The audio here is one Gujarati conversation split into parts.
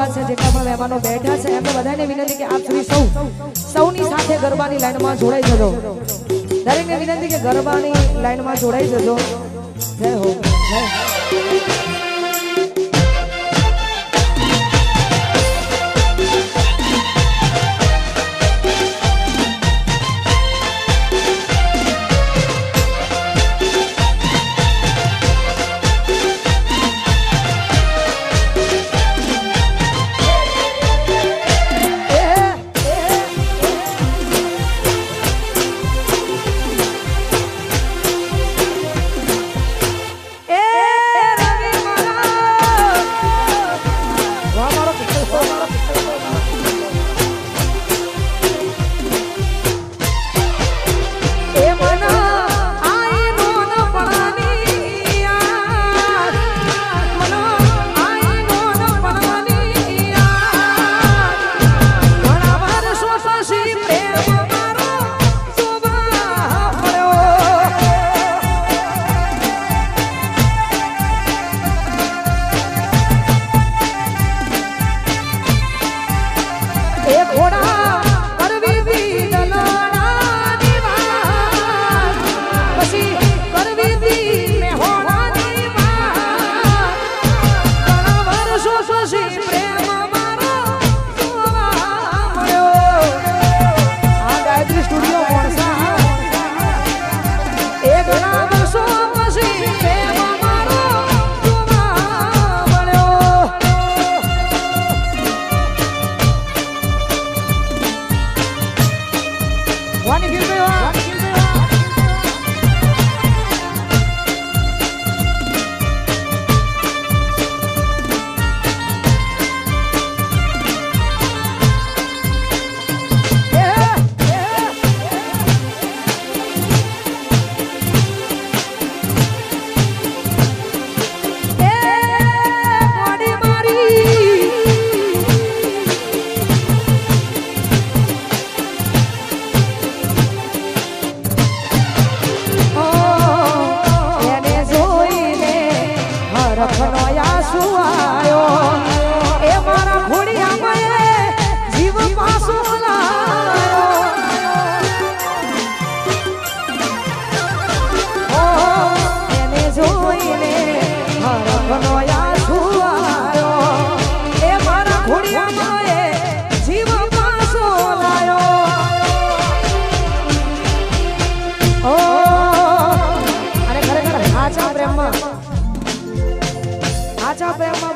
ઉભા છે, જેટલા પણ મહેમાનો બેઠા છે, એમને બધાને વિનંતી કે આપ શ્રી સૌની સાથે ગરબાની લાઈનમાં જોડાઈ જજો. દરેકને વિનંતી કે ગરબાની લાઈનમાં જોડાઈ જજો. જય હો, જય.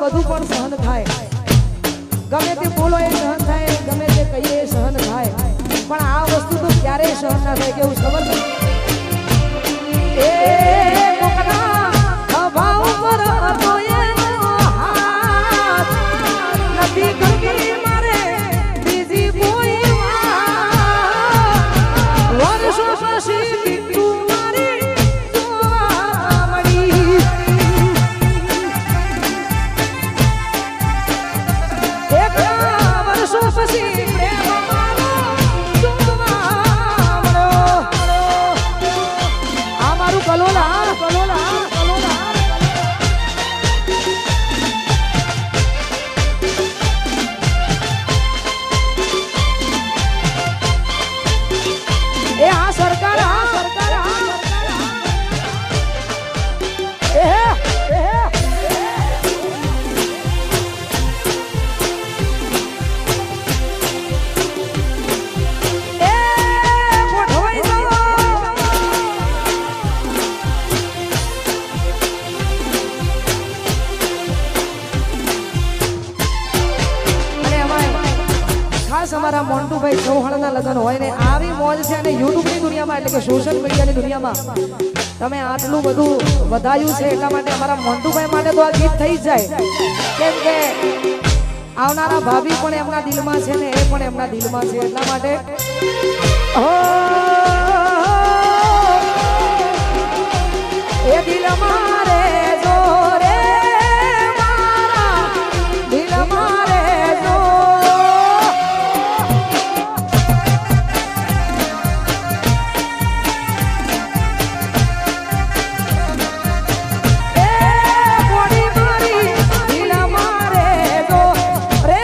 બધું પણ સહન થાય, ગમે તે બોલો એ સહન થાય, ગમે તે કહીએ એ સહન થાય, પણ આ વસ્તુ તો ક્યારેય સહન ના થાય. કેવું ખબર છે? એ કોકના ખભા ઉપર હતો એનો હાથ, નથી ગમી મારે બીજી કોઈ વાત, વર્ષો પછી તું મારી જોવા મળી. અમારા મોન્ટુભાઈ ચૌહાણના લગ્ન હોય ને આવી મોજ છે, અને યુટ્યુબની દુનિયામાં એટલે કે સોશિયલ મીડિયાની દુનિયામાં તમે આટલું બધું વધાયું છે, એટલા માટે અમારા મોન્ટુભાઈ માટે તો આ ગીત થઈ જાય. કેમ કે આવનારા ભાભી પણ એમના દિલમાં છે ને એ પણ એમના દિલમાં છે, એટલા માટે એ દિલ મારે જો રે મારા દિલ મારે જો. એ બોડી મારી દિલ મારે જો રે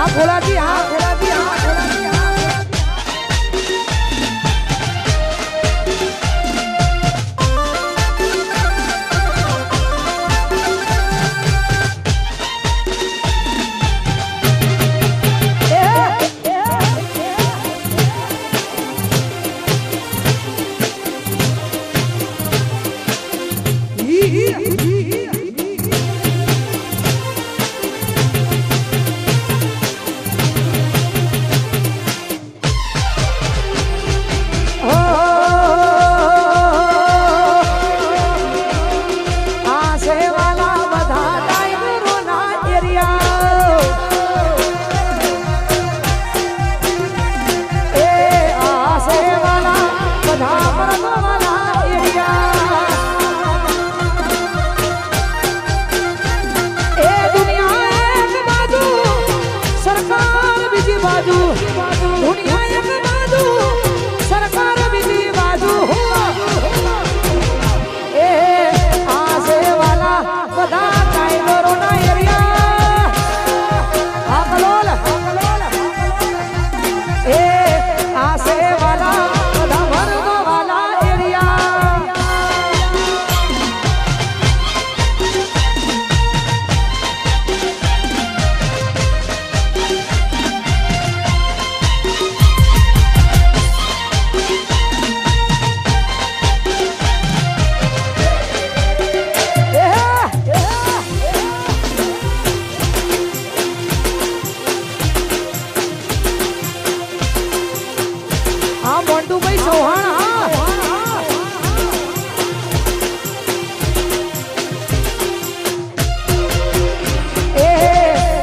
હા ભોલાજી હા ભોલાજી હા ભોલાજી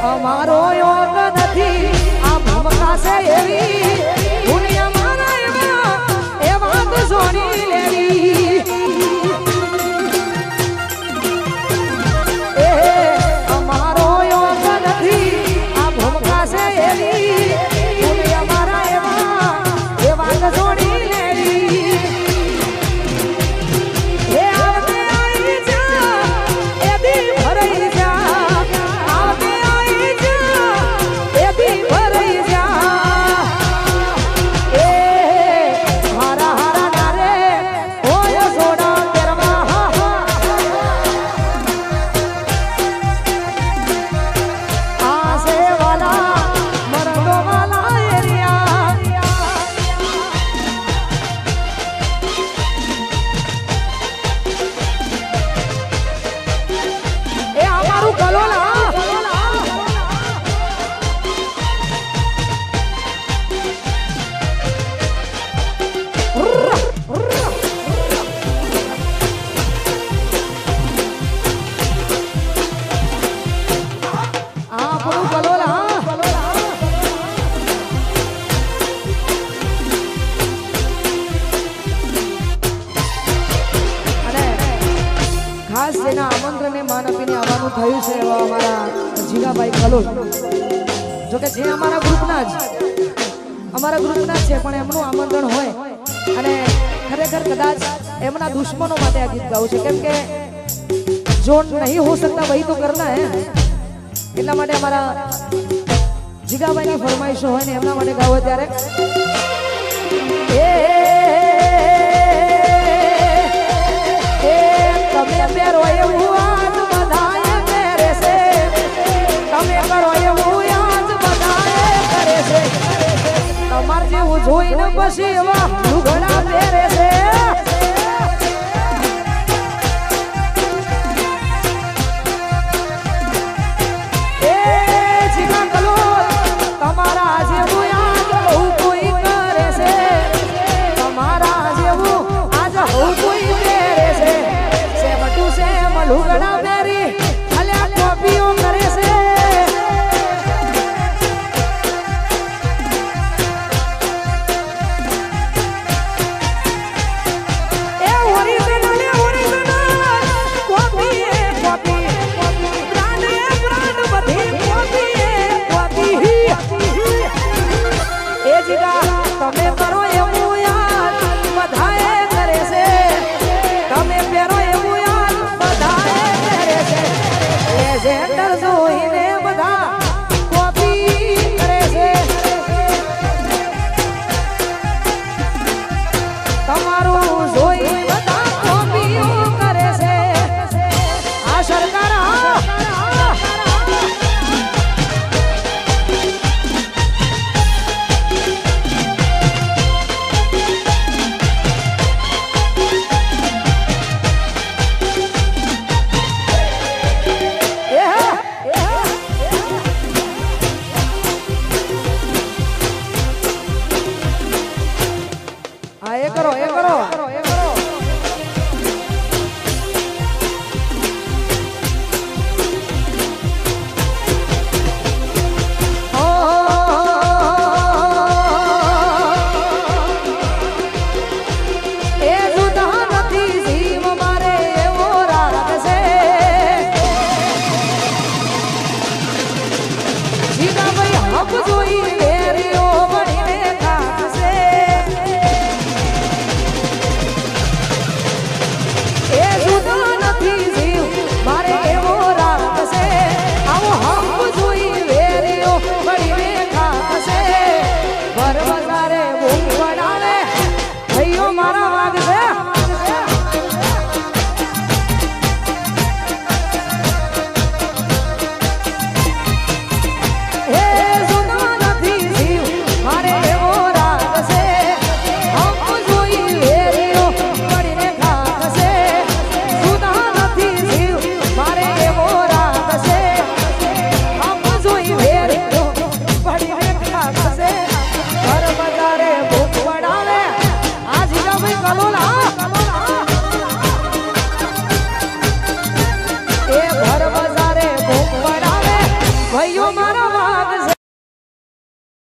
હા મારો યોગ નથી આ ભમકાશે એવી દુનિયા મારા એ વાત સોની લેવી એ અમારો યોગ નથી આ ભમકાશે એવી દુનિયા મારા એ વાત સોની લેવી એ આવતે આવી જા એ દી ભરાઈ જા ખાસ જેના આમંત્રણને માન આપીને આવવાનું થયું છે એવા અમારા જીગાભાઈ કલોલ જોકે જે અમારા ગ્રુપના જ છે પણ એમનું આમંત્રણ હોય અને ખરેખર કદાચ એમના દુશ્મનો માટે આ ગીત ગાવું છે કેમ કે જો નહીં હો શકતા વહી તો કરના હે એટલા માટે અમારા જીગાભાઈની ફરમાઈશો હોય ને એમના માટે ગાવો ત્યારે તમે મેરો એવું આજ બધાએ કરે છે તમે કરો એવું આજ બધાએ કરે છે તમાર જેવું જોઈને પછી એવા લુગડા પહેરે